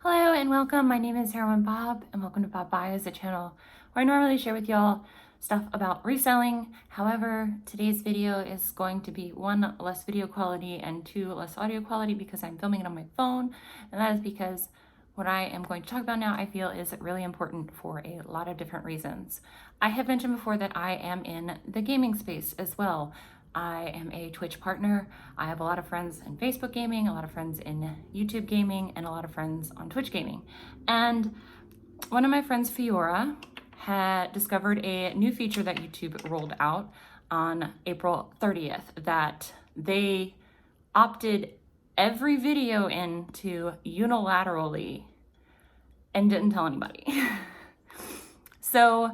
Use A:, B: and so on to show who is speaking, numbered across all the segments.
A: Hello and welcome. My name is Heroine Bob and welcome to Bob Bios, a channel where I normally share with y'all stuff about reselling. However, today's video is going to be 1, less video quality and 2, less audio quality because I'm filming it on my phone. And that is because what I am going to talk about now I feel is really important for a lot of different reasons. I have mentioned before that I am in the gaming space as well. I am a Twitch partner. I have a lot of friends in Facebook gaming, a lot of friends in YouTube gaming, and a lot of friends on Twitch gaming. And one of my friends, Fiora, had discovered a new feature that YouTube rolled out on April 30th that they opted every video into unilaterally and didn't tell anybody. So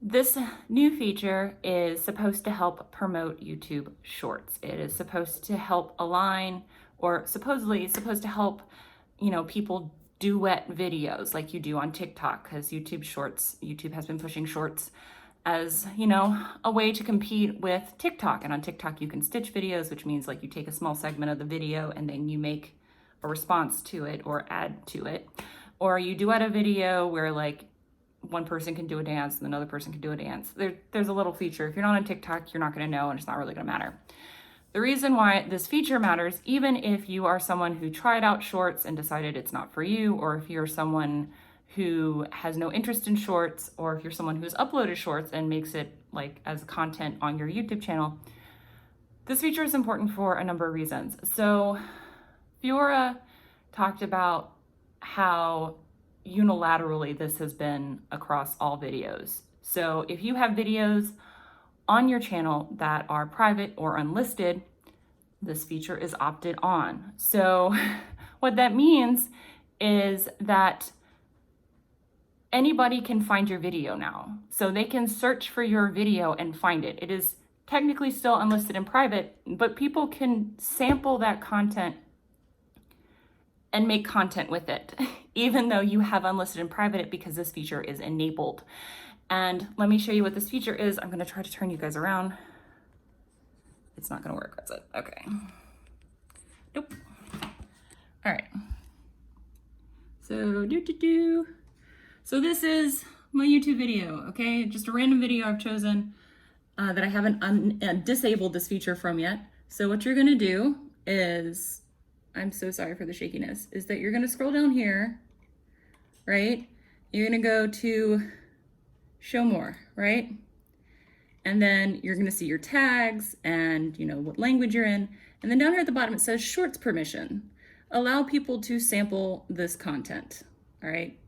A: this new feature is supposed to help promote YouTube Shorts. It is supposed to help align, or supposedly it's supposed to help, people duet videos like you do on TikTok, because YouTube has been pushing Shorts as, a way to compete with TikTok. And on TikTok, you can stitch videos, which means like you take a small segment of the video and then you make a response to it or add to it. Or you duet a video where like one person can do a dance and another person can do a dance. There's a little feature. If you're not on TikTok, you're not going to know, and it's not really going to matter. The reason why this feature matters, even if you are someone who tried out Shorts and decided it's not for you, or if you're someone who has no interest in Shorts, or if you're someone who's uploaded Shorts and makes it like as content on your YouTube channel, this feature is important for a number of reasons. So Fiora talked about how unilaterally this has been across all videos. So if you have videos on your channel that are private or unlisted, this feature is opted on. So what that means is that anybody can find your video now. So they can search for your video and find it. It is technically still unlisted and private, but people can sample that content and make content with it, even though you have unlisted and private it, because this feature is enabled. And let me show you what this feature is. I'm gonna try to turn you guys around. It's not gonna work, is it? Okay. Nope. All right. So So this is my YouTube video, okay? Just a random video I've chosen that I haven't disabled this feature from yet. So what you're gonna do is, I'm so sorry for the shakiness, is that you're gonna scroll down here, right? You're gonna go to show more, right? And then you're gonna see your tags and what language you're in. And then down here at the bottom, it says Shorts permission. Allow people to sample this content, all right?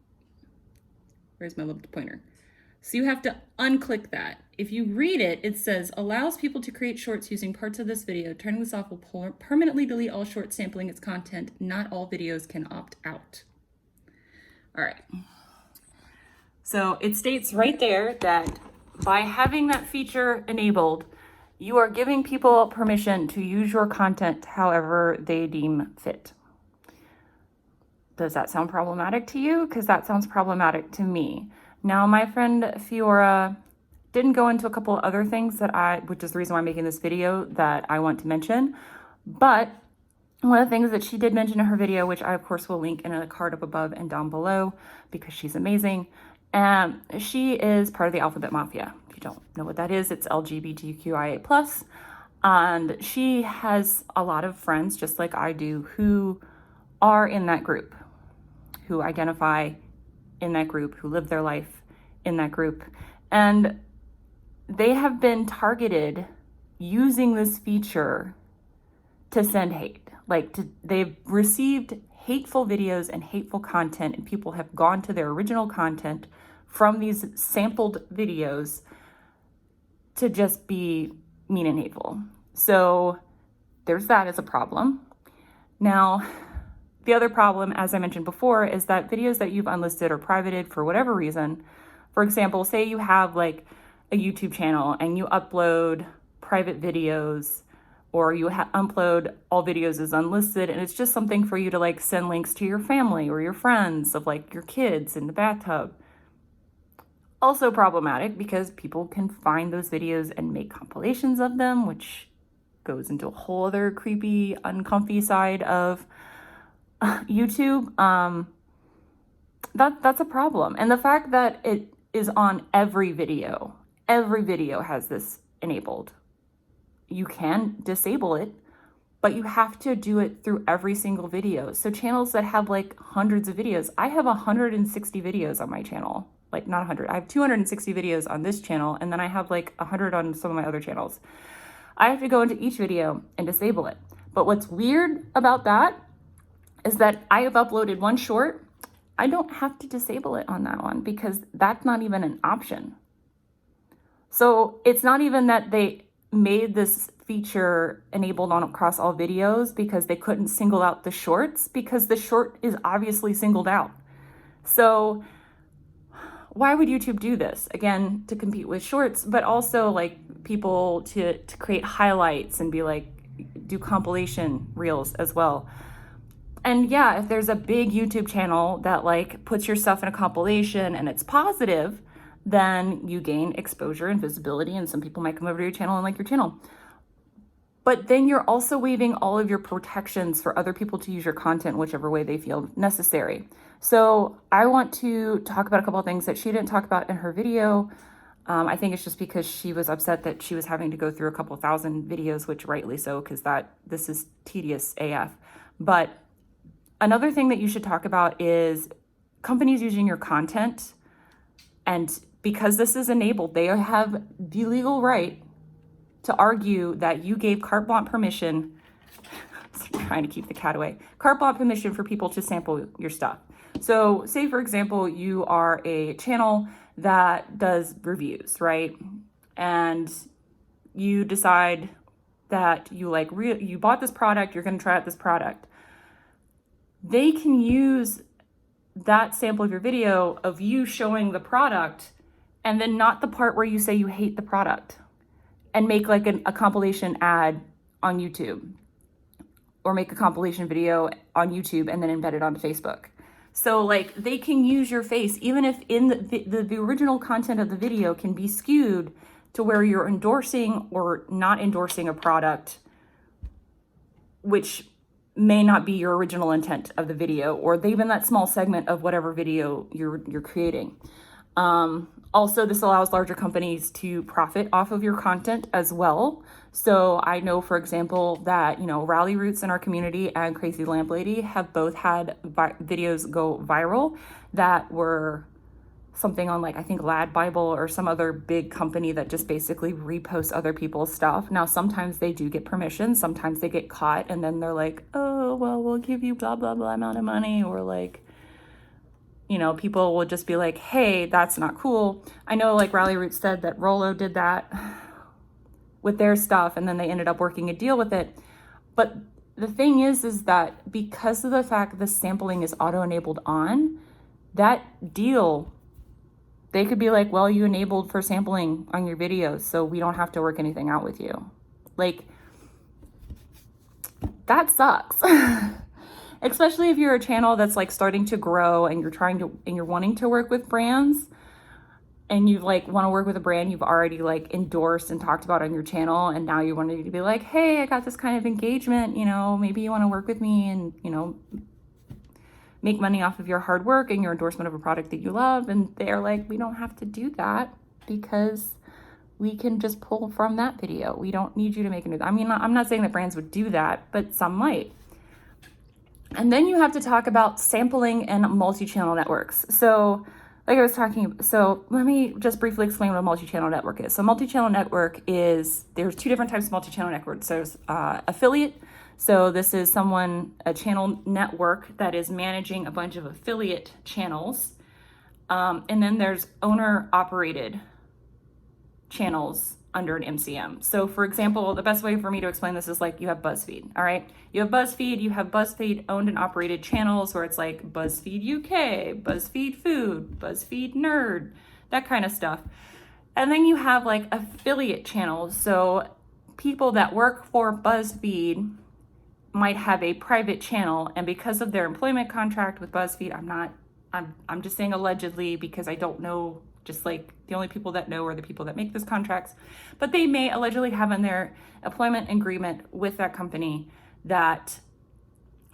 A: Where's my little pointer? So you have to unclick that. If you read it, it says, allows people to create shorts using parts of this video. Turning this off will permanently delete all shorts sampling its content. Not all videos can opt out. All right. So it states right there that by having that feature enabled, you are giving people permission to use your content however they deem fit. Does that sound problematic to you? Because that sounds problematic to me. Now, my friend Fiora didn't go into a couple of other things which is the reason why I'm making this video, that I want to mention. But one of the things that she did mention in her video, which I of course will link in a card up above and down below because she's amazing. She is part of the Alphabet Mafia. If you don't know what that is, it's LGBTQIA+. And she has a lot of friends, just like I do, who are in that group, who identify in that group, who live their life in that group. And they have been targeted using this feature to send hate. They've received hateful videos and hateful content, and people have gone to their original content from these sampled videos to just be mean and hateful. So there's that as a problem. Now, the other problem, as I mentioned before, is that videos that you've unlisted or privated for whatever reason, for example, say you have like a YouTube channel and you upload private videos, or you upload all videos as unlisted, and it's just something for you to like send links to your family or your friends of like your kids in the bathtub. Also problematic because people can find those videos and make compilations of them, which goes into a whole other creepy, uncomfy side of YouTube. that's a problem. And the fact that it is on every video has this enabled. You can disable it, but you have to do it through every single video. So channels that have like hundreds of videos, I have 160 videos on my channel. Like not 100, I have 260 videos on this channel, and then I have like 100 on some of my other channels. I have to go into each video and disable it. But what's weird about that is that I have uploaded one short. I don't have to disable it on that one because that's not even an option. So it's not even that they made this feature enabled on across all videos because they couldn't single out the shorts, because the short is obviously singled out. So why would YouTube do this? Again, to compete with shorts, but also like people to create highlights and be like, do compilation reels as well. And yeah, if there's a big YouTube channel that like puts your stuff in a compilation and it's positive, then you gain exposure and visibility, and some people might come over to your channel and like your channel. But then you're also waiving all of your protections for other people to use your content whichever way they feel necessary. So I want to talk about a couple of things that she didn't talk about in her video. I think it's just because she was upset that she was having to go through a couple thousand videos, which rightly so, because this is tedious AF. But another thing that you should talk about is companies using your content. And because this is enabled, they have the legal right to argue that you gave carte blanche permission, trying to keep the cat away, carte blanche permission for people to sample your stuff. So say, for example, you are a channel that does reviews, right? And you decide that you you bought this product, you're going to try out this product. They can use that sample of your video of you showing the product and then not the part where you say you hate the product, and make like a compilation ad on YouTube, or make a compilation video on YouTube and then embed it onto Facebook. So like they can use your face, even if in the original content of the video can be skewed to where you're endorsing or not endorsing a product, which may not be your original intent of the video, or even that small segment of whatever video you're creating. Also, this allows larger companies to profit off of your content as well. So I know, for example, that, Rally Roots in our community and Crazy Lamp Lady have both had videos go viral that were something on like, I think Lad Bible or some other big company that just basically reposts other people's stuff. Now, sometimes they do get permission, sometimes they get caught, and then they're like, oh, well, we'll give you blah, blah, blah amount of money, or like, people will just be like, hey, that's not cool. I know like Rally Roots said that Rollo did that with their stuff, and then they ended up working a deal with it. But the thing is that because of the fact the sampling is auto-enabled on, that deal, they could be like, well, you enabled for sampling on your videos, so we don't have to work anything out with you. Like, that sucks. Especially if you're a channel that's like starting to grow and you're wanting to work with brands, and you like want to work with a brand you've already like endorsed and talked about on your channel, and now you want to be like, hey, I got this kind of engagement, maybe you want to work with me and, make money off of your hard work and your endorsement of a product that you love. And they're like, we don't have to do that because we can just pull from that video. We don't need you to make a new, I'm not saying that brands would do that, but some might. And then you have to talk about sampling and multi-channel networks. So like I was talking, so let me just briefly explain what a multi-channel network is. So multi-channel network is, there's two different types of multi-channel networks. There's affiliate. So this is a channel network that is managing a bunch of affiliate channels. And then there's owner-operated channels under an MCM. So for example, the best way for me to explain this is like you have BuzzFeed, all right? You have BuzzFeed owned and operated channels where it's like BuzzFeed UK, BuzzFeed Food, BuzzFeed Nerd, that kind of stuff. And then you have like affiliate channels. So people that work for BuzzFeed might have a private channel, and because of their employment contract with BuzzFeed, I'm just saying allegedly because I don't know, just like the only people that know are the people that make those contracts, but they may allegedly have in their employment agreement with that company that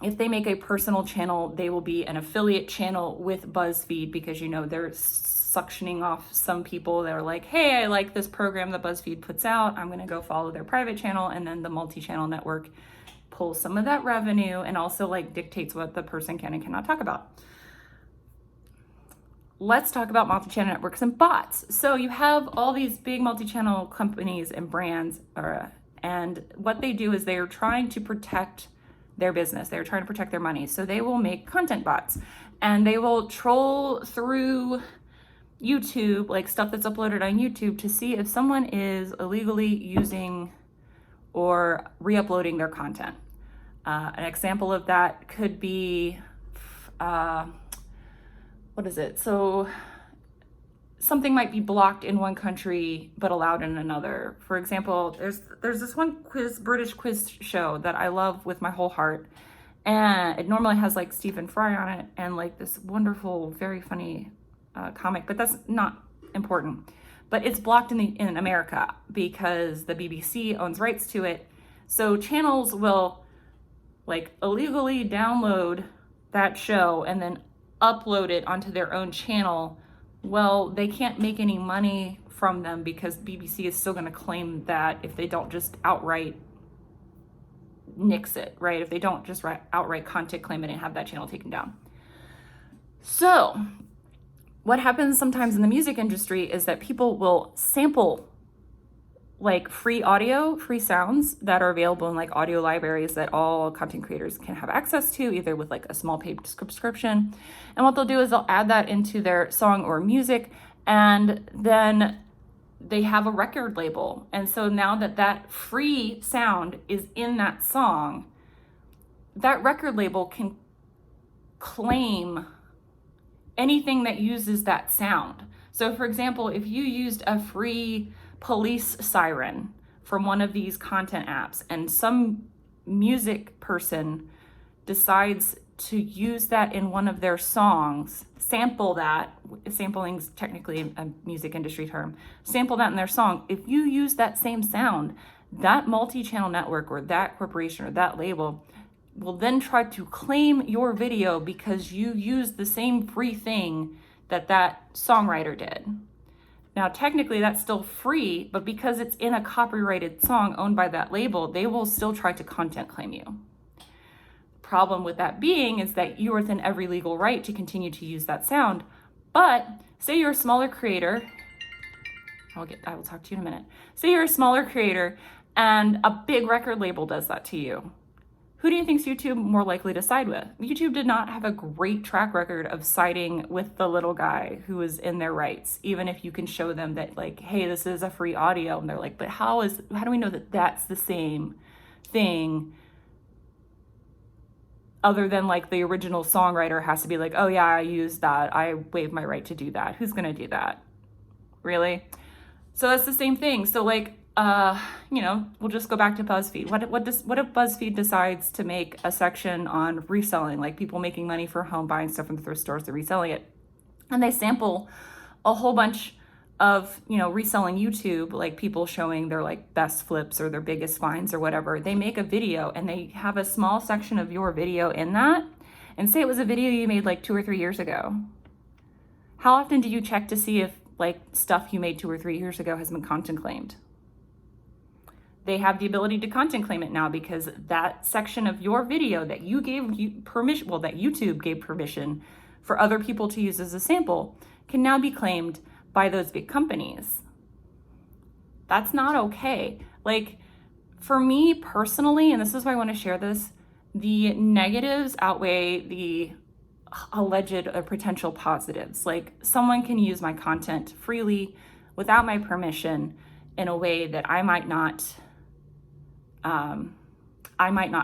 A: if they make a personal channel, they will be an affiliate channel with BuzzFeed, because they're suctioning off some people that are like, hey, I like this program that BuzzFeed puts out, I'm gonna go follow their private channel, and then the multi-channel network pulls some of that revenue and also like dictates what the person can and cannot talk about. Let's talk about multi-channel networks and bots. So you have all these big multi-channel companies and brands, and what they do is they are trying to protect their business. They're trying to protect their money. So they will make content bots, and they will troll through YouTube, like stuff that's uploaded on YouTube, to see if someone is illegally using or re-uploading their content. An example of that could be, what is it? So something might be blocked in one country but allowed in another. For example, there's this one British quiz show that I love with my whole heart, and it normally has like Stephen Fry on it and like this wonderful, very funny comic, but that's not important. But it's blocked in America because the BBC owns rights to it. So channels will like illegally download that show and then upload it onto their own channel. Well, they can't make any money from them because BBC is still going to claim that if they don't just outright nix it, right? If they don't just outright content claim it and have that channel taken down. So what happens sometimes in the music industry is that people will sample like free audio, free sounds that are available in like audio libraries that all content creators can have access to, either with like a small paid subscription. And what they'll do is they'll add that into their song or music, and then they have a record label. And so now that free sound is in that song, that record label can claim anything that uses that sound. So for example, if you used a free police siren from one of these content apps and some music person decides to use that in one of their songs, sample that, sampling is technically a music industry term, sample that in their song. If you use that same sound, that multi-channel network or that corporation or that label will then try to claim your video because you used the same free thing that songwriter did. Now, technically that's still free, but because it's in a copyrighted song owned by that label, they will still try to content claim you. Problem with that being is that you are within every legal right to continue to use that sound. But say you're a smaller creator, I will talk to you in a minute. Say you're a smaller creator and a big record label does that to you. Who do you think's YouTube more likely to side with? YouTube did not have a great track record of siding with the little guy who was in their rights, even if you can show them that like, hey, this is a free audio. And they're like, but how do we know that that's the same thing? Other than like the original songwriter has to be like, oh yeah, I used that. I waive my right to do that. Who's gonna do that? Really? So that's the same thing. So like, we'll just go back to BuzzFeed. What if BuzzFeed decides to make a section on reselling, like people making money for home, buying stuff from the thrift stores, they're reselling it, and they sample a whole bunch of, reselling YouTube, like people showing their like best flips or their biggest finds or whatever. They make a video and they have a small section of your video in that, and say it was a video you made like 2 or 3 years ago. How often do you check to see if like stuff you made 2 or 3 years ago has been content claimed? They have the ability to content claim it now because that section of your video that you gave permission, that YouTube gave permission for other people to use as a sample, can now be claimed by those big companies. That's not okay. Like, for me personally, and this is why I want to share this, the negatives outweigh the alleged or potential positives. Like, someone can use my content freely without my permission in a way that I might not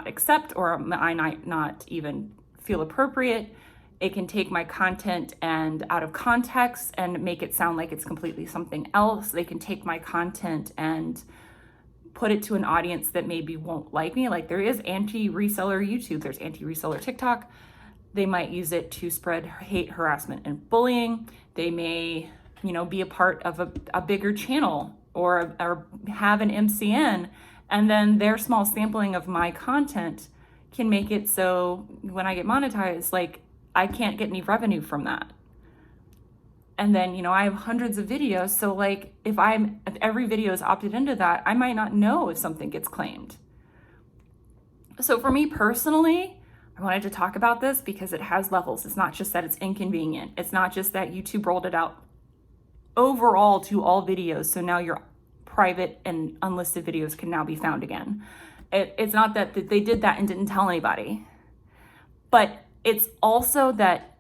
A: accept, or I might not even feel appropriate. It can take my content and out of context and make it sound like it's completely something else. They can take my content and put it to an audience that maybe won't like me. Like, there is anti-reseller YouTube, there's anti-reseller TikTok. They might use it to spread hate, harassment, and bullying. They may, be a part of a bigger channel or have an MCN, and then their small sampling of my content can make it so when I get monetized, like I can't get any revenue from that. And then, you know, I have hundreds of videos. So like if every video is opted into that, I might not know if something gets claimed. So for me personally, I wanted to talk about this because it has levels. It's not just that it's inconvenient. It's not just that YouTube rolled it out overall to all videos. So now your private and unlisted videos can now be found again. It's not that they did that and didn't tell anybody, but it's also that,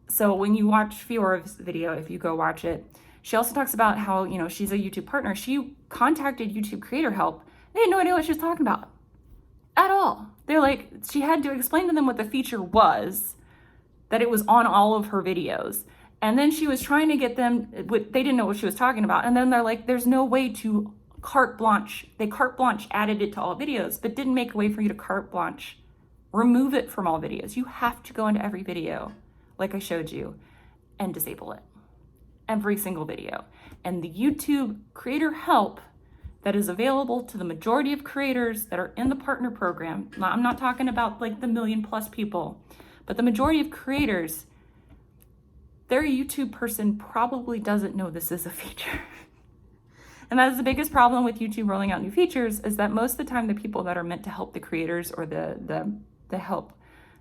A: so when you watch Fiora's video, if you go watch it, she also talks about how, you know, she's a YouTube partner. She contacted YouTube Creator Help. They had no idea what she was talking about at all. They're like, she had to explain to them what the feature was, that it was on all of her videos. And then she was trying to get them, they didn't know what she was talking about. And then they're like, there's no way to carte blanche. They carte blanche added it to all videos, but didn't make a way for you to carte blanche remove it from all videos. You have to go into every video, like I showed you, and disable it. Every single video. And the YouTube Creator Help that is available to the majority of creators that are in the partner program, I'm not talking about like the 1 million+ people, but the majority of creators, their YouTube person probably doesn't know this is a feature. And that is the biggest problem with YouTube rolling out new features, is that most of the time the people that are meant to help the creators, or the help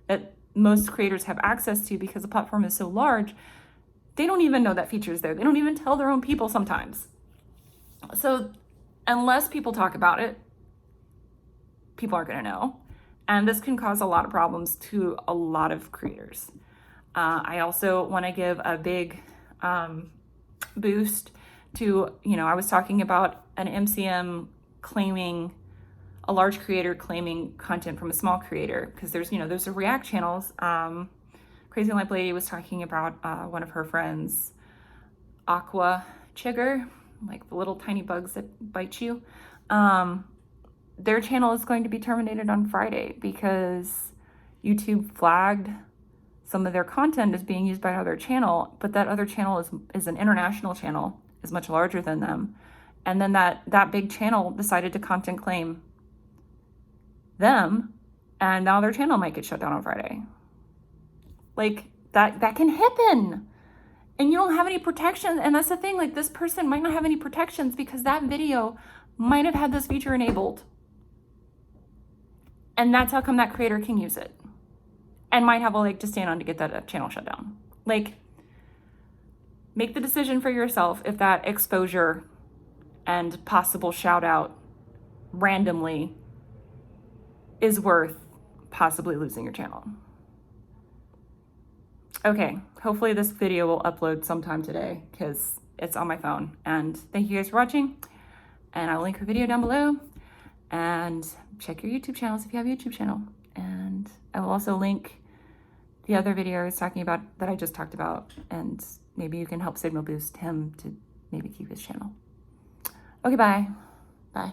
A: that most creators have access to because the platform is so large, they don't even know that feature is there. They don't even tell their own people sometimes. So unless people talk about it, people aren't going to know. And this can cause a lot of problems to a lot of creators. I also want to give a big boost to, you know, I was talking about an MCM claiming, a large creator claiming content from a small creator, because there's, you know, there's the React channels. Crazy Lamp Lady was talking about one of her friends, Aqua Chigger, like the little tiny bugs that bite you. Their channel is going to be terminated on Friday because YouTube flagged some of their content as being used by another channel, but that other channel is an international channel, is much larger than them. And then that big channel decided to content claim them, and now their channel might get shut down on Friday. Like that can happen. And you don't have any protection. And that's the thing, like this person might not have any protections because that video might have had this feature enabled. And that's how come that creator can use it. And might have a leg to stand on to get that channel shut down. Like, make the decision for yourself if that exposure and possible shout out randomly is worth possibly losing your channel. Okay, hopefully this video will upload sometime today because it's on my phone. And thank you guys for watching. And I'll link her video down below. And check your YouTube channels if you have a YouTube channel. And I will also link the other video I was talking about that I just talked about. And maybe you can help signal boost him to maybe keep his channel. Okay, bye. Bye.